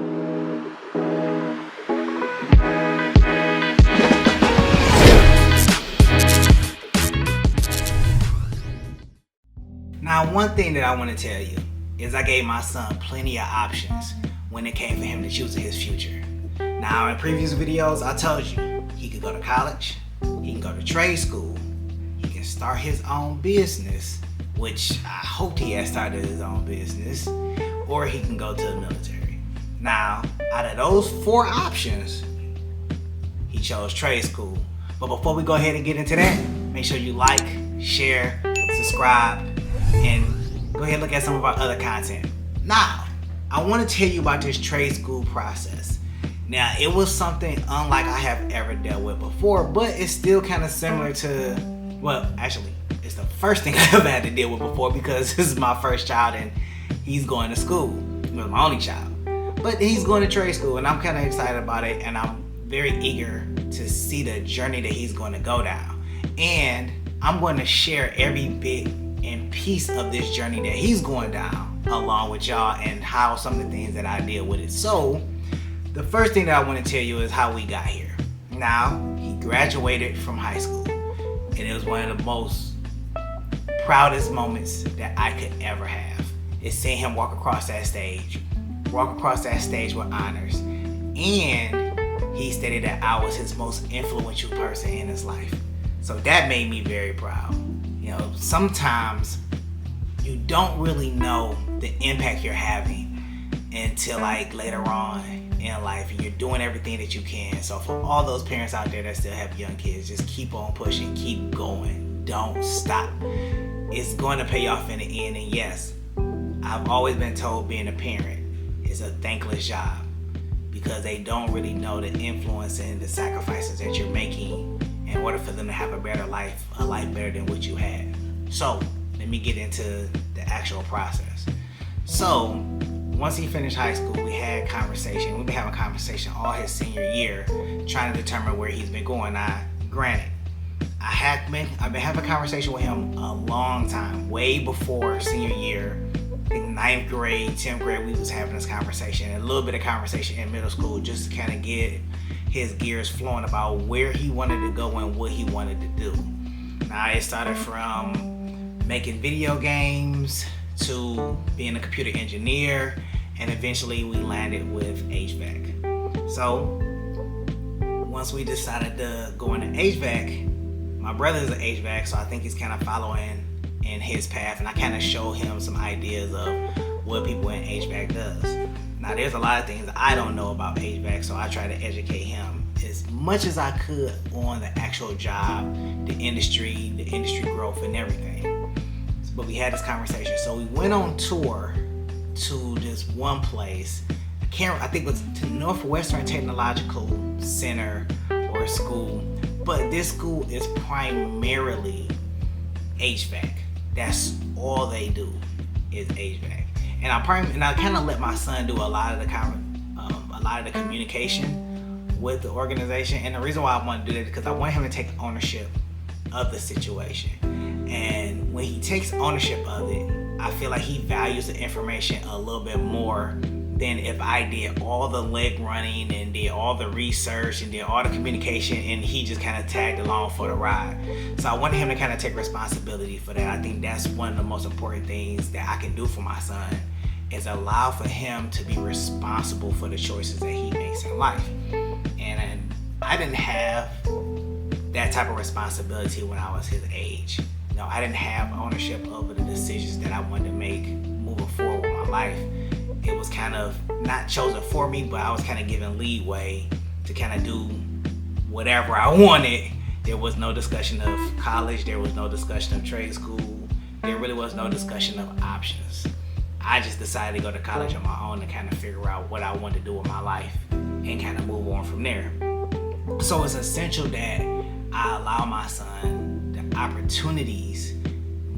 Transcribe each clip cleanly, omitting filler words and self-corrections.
Now, one thing that I want to tell you is I gave my son plenty of options when it came for him to choose his future. Now, in previous videos, I told you he could go to college, he can go to trade school, he can start his own business, which I hoped he had started his own business, or he can go to the military. Now, out of those 4 options, he chose trade school. But before we go ahead and get into that, make sure you like, share, subscribe, and go ahead and look at some of our other content. Now, I want to tell you about this trade school process. Now, it was something unlike I have ever dealt with before, but it's still kind of similar to, well, actually, it's the first thing I ever had to deal with before because this is my first child and he's going to school. He was my only child. But he's going to trade school and I'm kind of excited about it, and I'm very eager to see the journey that he's going to go down. And I'm going to share every bit and piece of this journey that he's going down along with y'all and how some of the things that I deal with it. So the first thing that I want to tell you is how we got here. Now, he graduated from high school and it was one of the most proudest moments that I could ever have. Is seeing him walk across that stage with honors, and he stated that I was his most influential person in his life. So that made me very proud. You know, sometimes you don't really know the impact you're having until like later on in life, and you're doing everything that you can. So for all those parents out there that still have young kids, just keep on pushing, keep going, don't stop. It's going to pay off in the end. And yes, I've always been told being a parent is a thankless job because they don't really know the influence and the sacrifices that you're making in order for them to have a better life, a life better than what you had. So let me get into the actual process. So once he finished high school, we had conversation. We've been having conversation all his senior year, trying to determine where he's been going. Now, granted, I've been having a conversation with him a long time, way before senior year. I think 9th grade, 10th grade, we was having this conversation, and a little bit of conversation in middle school just to kind of get his gears flowing about where he wanted to go and what he wanted to do. Now, it started from making video games to being a computer engineer, and eventually we landed with HVAC. So once we decided to go into HVAC, my brother is an HVAC, so I think he's kind of following in his path, and I kind of show him some ideas of what people in HVAC does. Now, there's a lot of things I don't know about HVAC, so I try to educate him as much as I could on the actual job, the industry growth and everything. But we had this conversation. So we went on tour to this one place. I think it was to Northwestern Technological Center or school, but this school is primarily HVAC. That's all they do is HVAC. And I kind of let my son do a lot of the communication with the organization. And the reason why I want to do that is because I want him to take ownership of the situation. And when he takes ownership of it, I feel like he values the information a little bit more than if I did all the leg running and did all the research and did all the communication and he just kind of tagged along for the ride. So I wanted him to kind of take responsibility for that. I think that's one of the most important things that I can do for my son, is allow for him to be responsible for the choices that he makes in life. And I didn't have that type of responsibility when I was his age. You know, I didn't have ownership over the decisions that I wanted to make moving forward with my life. It was kind of not chosen for me, but I was kind of given leeway to kind of do whatever I wanted. There was no discussion of college. There was no discussion of trade school. There really was no discussion of options. I just decided to go to college on my own to kind of figure out what I wanted to do with my life and kind of move on from there. So it's essential that I allow my son the opportunities,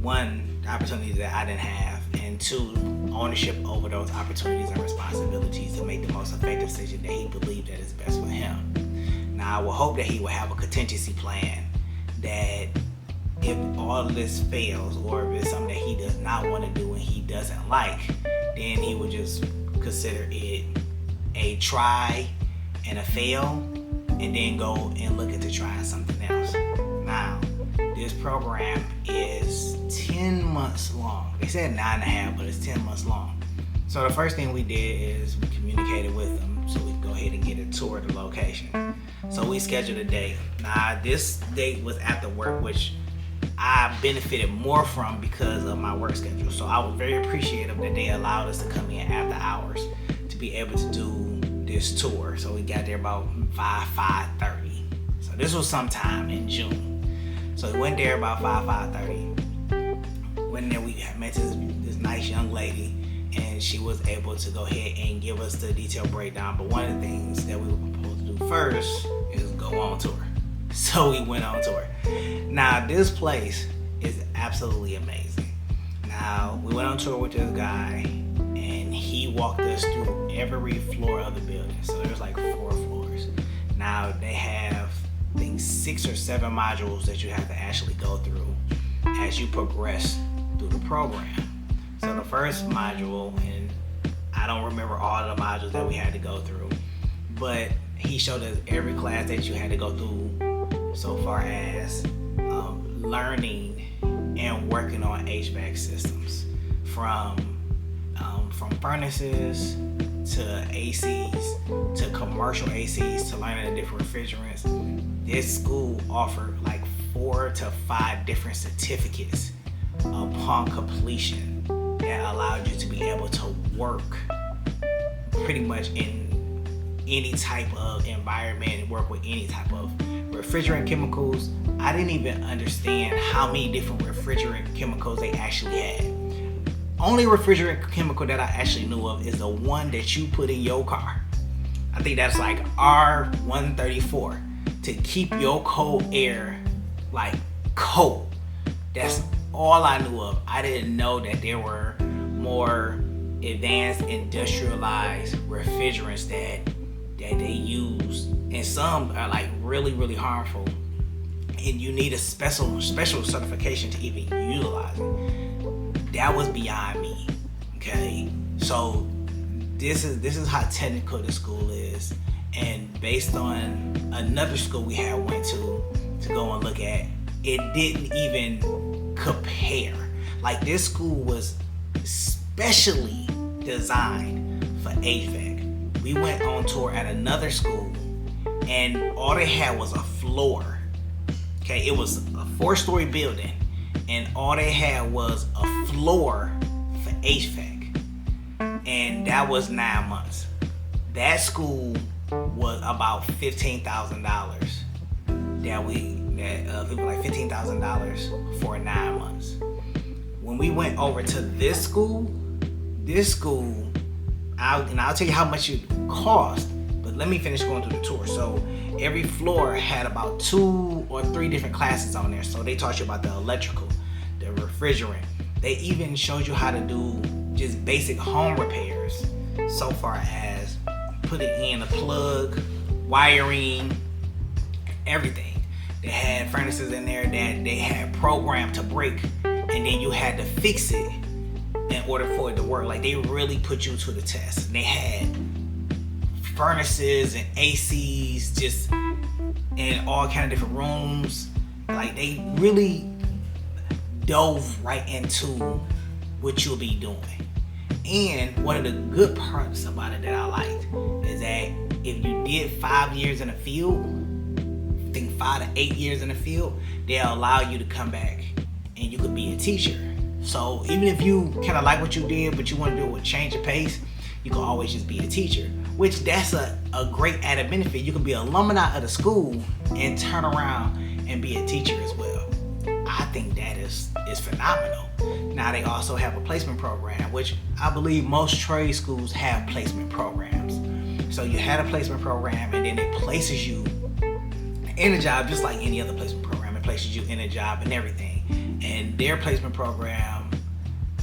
one, the opportunities that I didn't have, and two, ownership over those opportunities and responsibilities to make the most effective decision that he believed that is best for him. Now, I will hope that he will have a contingency plan that if all of this fails, or if it's something that he does not want to do and he doesn't like, then he would just consider it a try and a fail, and then go and look into trying something else. Now, this program is 10 months long. They said 9.5, but it's 10 months long. So the first thing we did is we communicated with them so we could go ahead and get a tour of the location. So we scheduled a date. Now, this date was after work, which I benefited more from because of my work schedule. So I was very appreciative that they allowed us to come in after hours to be able to do this tour. So we got there about 5:30. So this was sometime in June. So we went there about 5:30. Went there, we met this nice young lady, and she was able to go ahead and give us the detailed breakdown. But one of the things that we were supposed to do first is go on tour. So we went on tour. Now, this place is absolutely amazing. Now, we went on tour with this guy, and he walked us through every floor of the building. So there's like 4 floors. Now, they have, I think, 6 or 7 modules that you have to actually go through as you progress through the program. So the first module, and I don't remember all of the modules that we had to go through, but he showed us every class that you had to go through so far as learning and working on HVAC systems, from furnaces to ACs to commercial ACs to learning the different refrigerants. This school offered like 4 to 5 different certificates upon completion that allowed you to be able to work pretty much in any type of environment and work with any type of refrigerant chemicals. I didn't even understand how many different refrigerant chemicals they actually had. Only refrigerant chemical that I actually knew of is the one that you put in your car. I think that's like R134 to keep your cold air like cold. That's all I knew of. I didn't know that there were more advanced industrialized refrigerants that they use, and some are like really harmful, and you need a special certification to even utilize it. That was beyond me. Okay, so this is how technical the school is, and based on another school we had went to go and look at, it didn't even compare. Like, this school was specially designed for HVAC. We went on tour at another school, and all they had was a floor. Okay, it was a 4-story building, and all they had was a floor for HVAC, and that was 9 months. That school was about $15,000. It was like $15,000 for 9 months. When we went over to this school, I'll tell you how much it cost, but let me finish going through the tour. So every floor had about 2 or 3 different classes on there. So they taught you about the electrical, the refrigerant. They even showed you how to do just basic home repairs, so far as putting in a plug, wiring, everything. They had furnaces in there that they had programmed to break, and then you had to fix it in order for it to work. Like, they really put you to the test. And they had furnaces and ACs just in all kind of different rooms. Like, they really dove right into what you'll be doing. And one of the good parts about it that I liked is that if you did 5 years in the field, I think 5 to 8 years in the field, they'll allow you to come back and you could be a teacher. So even if you kind of like what you did, but you want to do a change of pace, you can always just be a teacher, which that's a great added benefit. You can be alumni of the school and turn around and be a teacher as well. I think that is phenomenal. Now, they also have a placement program, which I believe most trade schools have placement programs. So you had a placement program, and then it places you in a job just like any other placement program. It places you in a job and everything. And their placement program,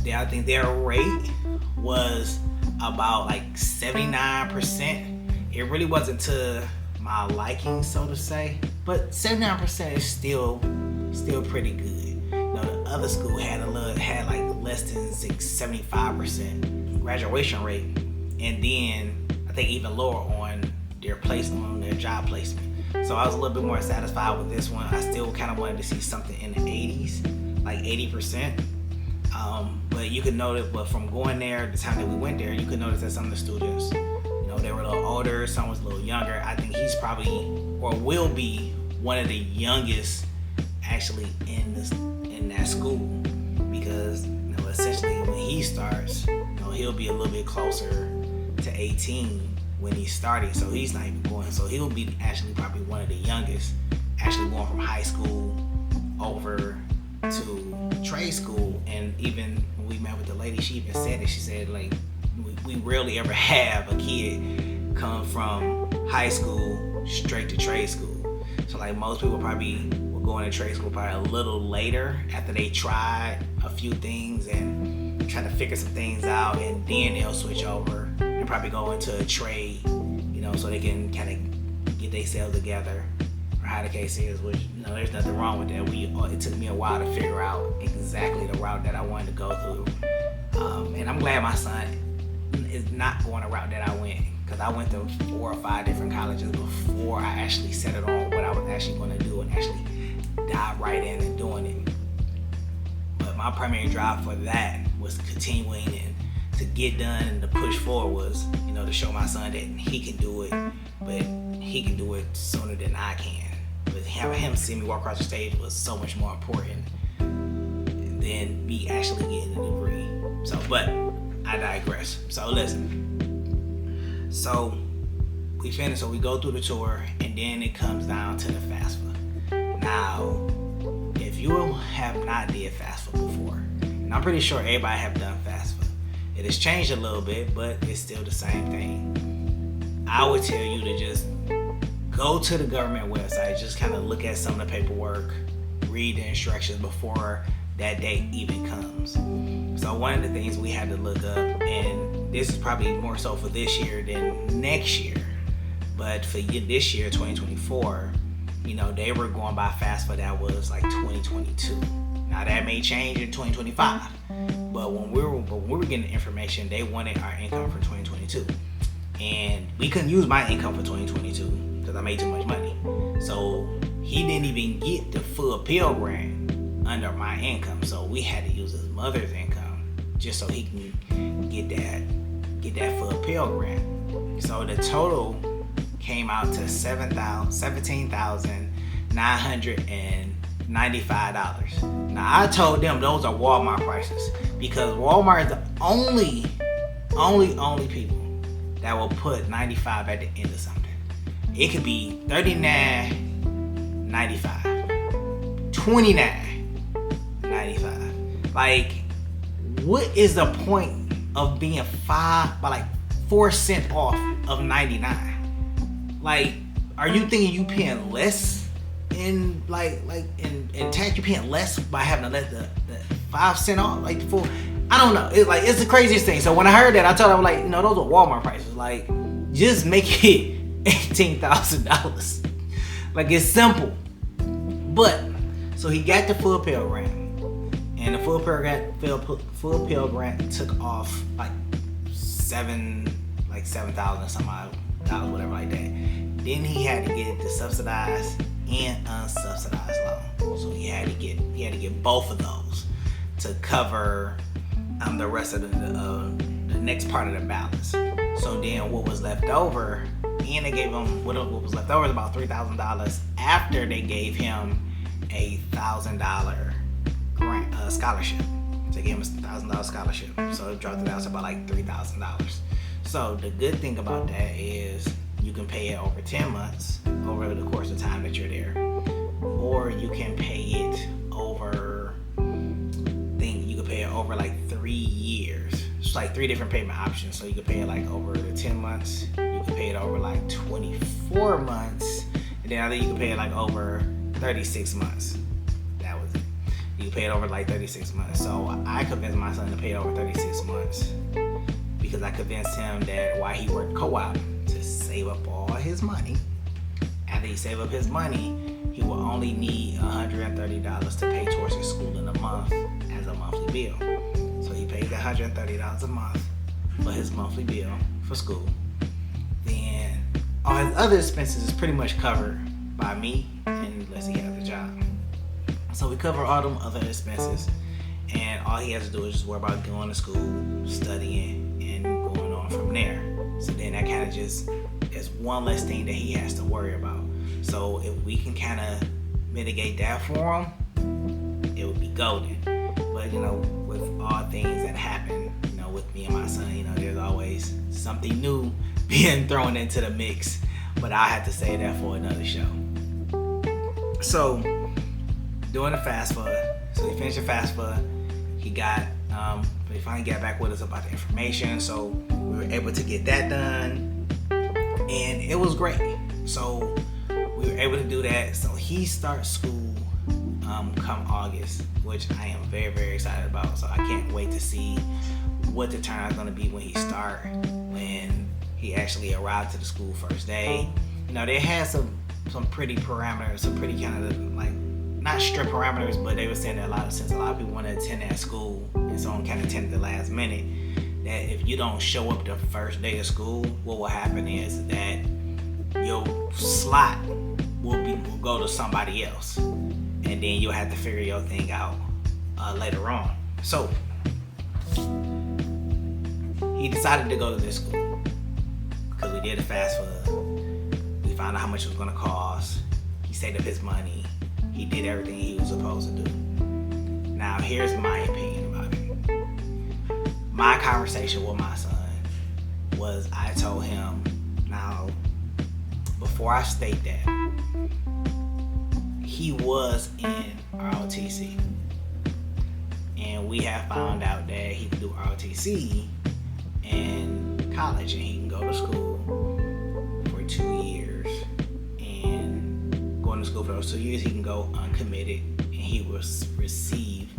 I think their rate was about like 79%. It really wasn't to my liking, so to say, but 79% is still pretty good. You know, the other school had like less than 75% graduation rate, and then I think think even lower on their placement, on their job placement. So I was a little bit more satisfied with this one. I still kind of wanted to see something in the 80s, like 80%. But you could notice, but from going there, the time that we went there, you could notice that some of the students, they were a little older, some was a little younger. I think he's probably, or will be, one of the youngest actually in that school, because essentially when he starts, he'll be a little bit closer to 18 when he's starting, so he's not even going. So he'll be actually probably one of the youngest, actually going from high school over to trade school. And even when we met with the lady, she even said it. She said, like, we rarely ever have a kid come from high school straight to trade school. So like most people probably will go into trade school probably a little later after they tried a few things and try to figure some things out, and then they'll switch over and probably go into a trade, so they can kind of get themselves together, or how the case is, which, there's nothing wrong with that. It took me a while to figure out exactly the route that I wanted to go through. And I'm glad my son is not going a route that I went, because I went to 4 or 5 different colleges before I actually settled on what I was actually going to do and actually dive right in and doing it. But my primary drive for that was continuing and to get done and to push forward was, to show my son that he can do it, but he can do it sooner than I can. But having him see me walk across the stage was so much more important than me actually getting a degree. So, but I digress. So listen. So we finish. So we go through the tour, and then it comes down to the FAFSA. Now, if you have not did FAFSA before, and I'm pretty sure everybody have done FAFSA, it has changed a little bit, but it's still the same thing. I would tell you to just go to the government website, just kind of look at some of the paperwork, read the instructions before that date even comes. So one of the things we had to look up, and this is probably more so for this year than next year, but for this year, 2024, they were going by FAFSA that was like 2022. Now that may change in 2025, but when we were getting the information, they wanted our income for 2022, and we couldn't use my income for 2022 because I made too much money. So he didn't even get the full Pell Grant under my income, so we had to use his mother's income just so he can get that full Pell Grant. So the total came out to $17,995. Now I told them those are Walmart prices, because Walmart is the only people that will put 95 at the end of something. It could be $39.95, $29.95. Like, what is the point of being 4 cents off of 99? Like, are you thinking you paying less in in tax? You paying less by having to let the 5 cent off, like the full? I don't know. It's the craziest thing. So when I heard that, I told him, like, those are Walmart prices. Like, just make it $18,000. Like, it's simple. But so he got the full Pell Grant, and the full Pell Grant took off like $7,000 or some odd dollars, whatever like that. Then he had to get the subsidized and unsubsidized loan. So he had to get both of those to cover the rest of the next part of the balance. So then what was left over, and they gave him what was left over is about $3,000 after they gave him a $1,000 grant scholarship. They gave him a $1,000 scholarship, so it dropped it down to about like $3,000. So the good thing about that is you can pay it over 10 months over the course of time that you're there, or you can pay it over, over like 3 years. It's like 3 different payment options. So you can pay it like over the 10 months, you can pay it over like 24 months, and then I think you can pay it like over 36 months. That was it. You can pay it over like 36 months. So I convinced my son to pay it over 36 months because I convinced him that while he worked co-op to save up all his money. After he saved up his money, he will only need $130 to pay towards his school in a month as a monthly bill. So he pays $130 a month for his monthly bill for school. his other expenses is pretty much covered by me, unless he has a job. So we cover all them other expenses, and all he has to do is just worry about going to school, studying, and going on from there. So then that kind of just is one less thing that he has to worry about. So if we can kind of mitigate that for him, it would be golden. But with all things that happen, with me and my son, there's always something new being thrown into the mix. But I'll have to say that for another show. So doing the FAFSA, so he finished the FAFSA. He finally got back with us about the information, so we were able to get that done, and it was great. So we were able to do that. So he starts school come August, which I am very, very excited about. So I can't wait to see what the turnout is going to be when when he actually arrived to the school first day. They had some pretty parameters, some pretty kind of like, not strict parameters, but they were saying that since a lot of people want to attend that school, and someone kind of attended the last minute, that if you don't show up the first day of school, what will happen is that your slot will go to somebody else, and then you'll have to figure your thing out later on. So he decided to go to this school because we did a FAFSA. We found out how much it was going to cost. He saved up his money. He did everything he was supposed to do. Now, here's my opinion about it. My conversation with my son was, I told him, now, before I state that, he was in ROTC. And we have found out that he can do ROTC in college, and he can go to school for 2 years. And going to school for those 2 years, he can go uncommitted, and he will receive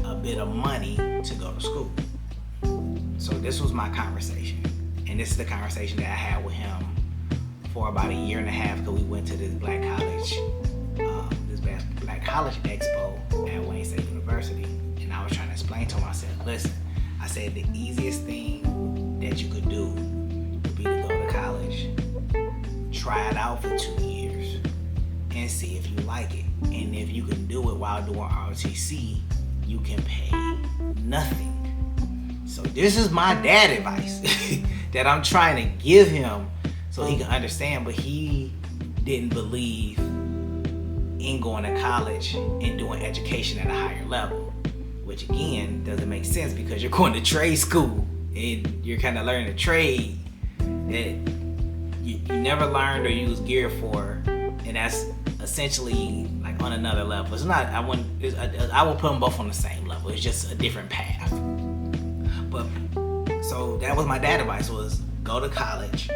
a bit of money to go to school. So this was my conversation, and this is the conversation that I had with him for about 1.5 years, because we went to this Black College Expo at Wayne State University, and I was trying to explain to him. I said, listen, I said the easiest thing that you could do would be to go to college, try it out for 2 years, and see if you like it. And if you can do it while doing ROTC, you can pay nothing. So this is my dad advice that I'm trying to give him so he can understand, but he didn't believe in going to college and doing education at a higher level, which again doesn't make sense because you're going to trade school and you're kind of learning a trade that you never learned or you was geared for, and that's essentially like on another level. It's not, I would put them both on the same level. It's just a different path. But so that was my dad's advice, was go to college.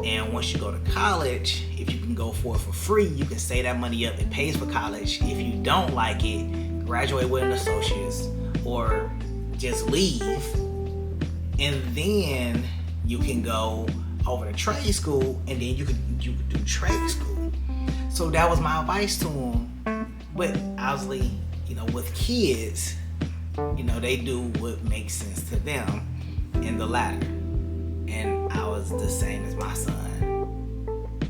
And once you go to college, if you can go for it for free, you can save that money up. It pays for college. If you don't like it, graduate with an associate's or just leave. And then you can go over to trade school, and then you could do trade school. So that was my advice to him. But obviously, with kids, they do what makes sense to them in the latter. And I was the same as my son.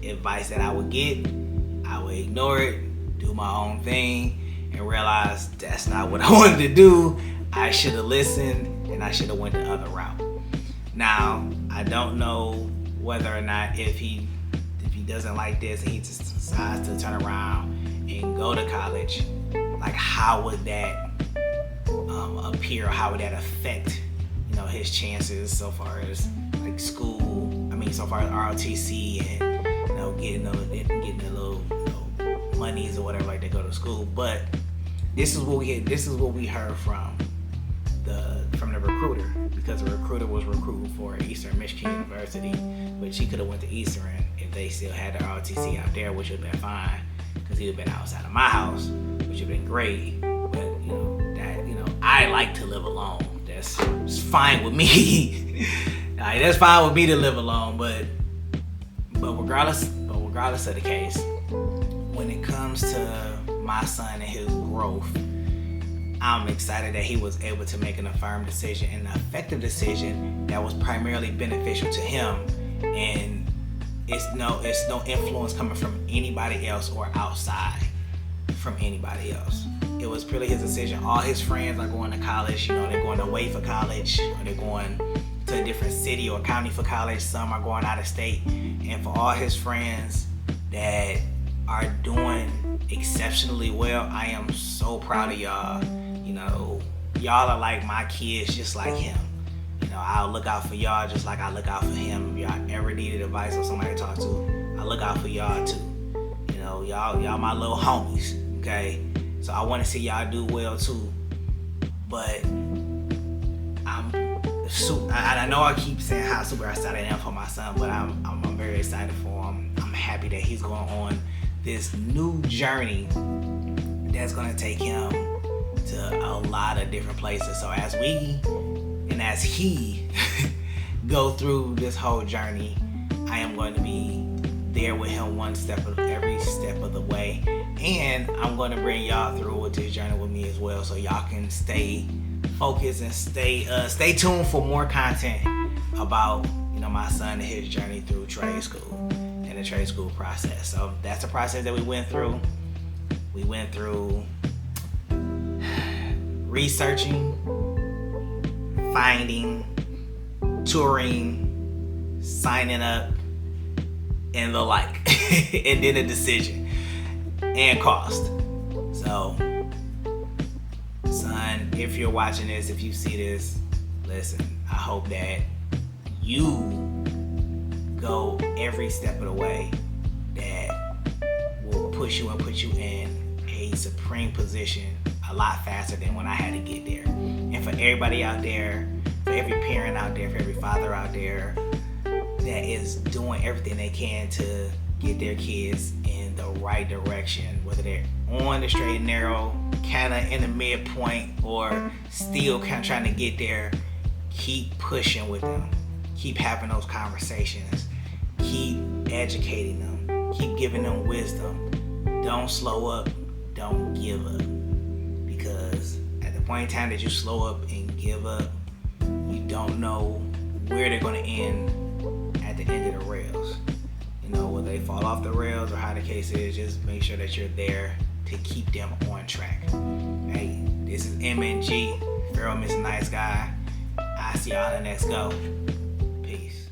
Advice that I would get, I would ignore it, do my own thing, and realize that's not what I wanted to do. I should have listened, and I should have went the other route. Now, I don't know whether or not if he doesn't like this and he just decides to turn around and go to college, like how would that appear, or how would that affect his chances so far as like school, so far as ROTC and getting the little monies or whatever, like they go to school. But this is what we heard from the recruiter, because the recruiter was recruiting for Eastern Michigan University, which he could have went to Eastern if they still had the ROTC out there, which would have been fine, because he would have been outside of my house, which would have been great. But I like to live alone. It's fine with me. That's fine with me to live alone, but regardless of the case, when it comes to my son and his growth, I'm excited that he was able to make an affirmed decision and an effective decision that was primarily beneficial to him, and it's no influence coming from anybody else or outside from anybody else. It was purely his decision. All his friends are going to college, they're going away for college, or they're going to a different city or county for college. Some are going out of state. And for all his friends that are doing exceptionally well, I am so proud of y'all. Y'all are like my kids, just like him. I'll look out for y'all just like I look out for him. If y'all ever needed advice or somebody to talk to, I look out for y'all too. Y'all my little homies, okay? So I want to see y'all do well too. But I know I keep saying how super excited I am for my son, but I'm very excited for him. I'm happy that he's going on this new journey that's going to take him to a lot of different places. So as he go through this whole journey, I am going to be there with him every step of the way, and I'm going to bring y'all through with this journey with me as well, so y'all can stay focused and stay tuned for more content about my son and his journey through trade school and the trade school process. So that's the process that we went through. We went through researching, finding, touring, signing up, and the like, and then a decision and cost. So, son, if you're watching this, if you see this, listen, I hope that you go every step of the way that will push you and put you in a supreme position a lot faster than when I had to get there. And for everybody out there, for every parent out there, for every father out there that is doing everything they can to get their kids in the right direction, whether they're on the straight and narrow, kind of in the midpoint, or still kind of trying to get there, keep pushing with them. Keep having those conversations. Keep educating them. Keep giving them wisdom. Don't slow up. Don't give up. Because at the point in time that you slow up and give up, you don't know where they're going to end at the end of the rails. Whether they fall off the rails or how the case is, just make sure that you're there to keep them on track. Hey, this is MNG, Pharaoh Mr. Nice Guy. I'll see y'all in the next go. Peace.